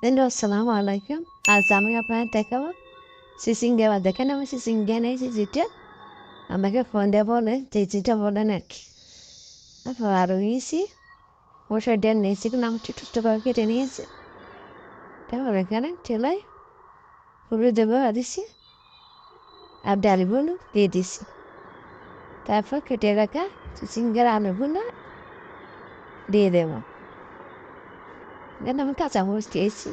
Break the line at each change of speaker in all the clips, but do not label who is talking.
Hello, আসসালামু আলাইকুম। আজ আমি আপনাদের দেখাবো চিচিঙ্গা মাছ। দেখেন আমি চিচিঙ্গা নিয়েছি যেটা আমাকে ফোন দিয়ে বলে যে যেটা বলেন আর কি। তারপর আরও নিয়েছি মশার ডাল নিয়েছি কিন্তু আমি ছোটো ছোটো করে কেটে নিয়েছি। তারপর এখানে ঠেলায় হলুদ ব্যবহার দিছি আর ডালগুলো দিয়ে দিছি। তারপর কেটে রাখা চিচিঙ্গার আলুগুলো দিয়ে দেবো। দেন আমি কাঁচামরিচ দিয়েছি।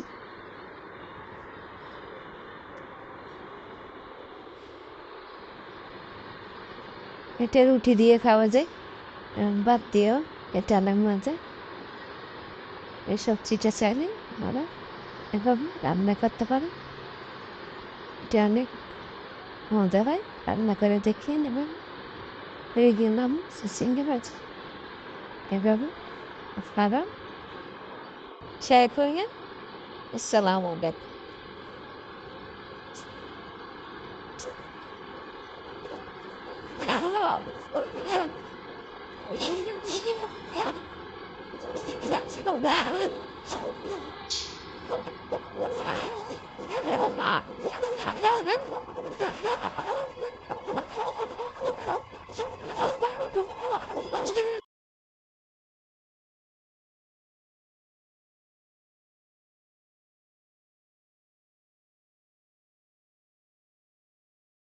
এটা রুটি দিয়ে খাওয়া যায়, ভাত দিয়েও এটা আলাম মজা। এই সবজিটা চাইলে আমরা এভাবে রান্না করতে পারি। এটা অনেক মজা হয়, রান্না করে দেখিয়ে নেবেন। হয়ে গেলাম চিচিঙ্গা ভাজি। এভাবে আপনারা শেয়ার করিয়েন। আসসালামু আলাইকুম।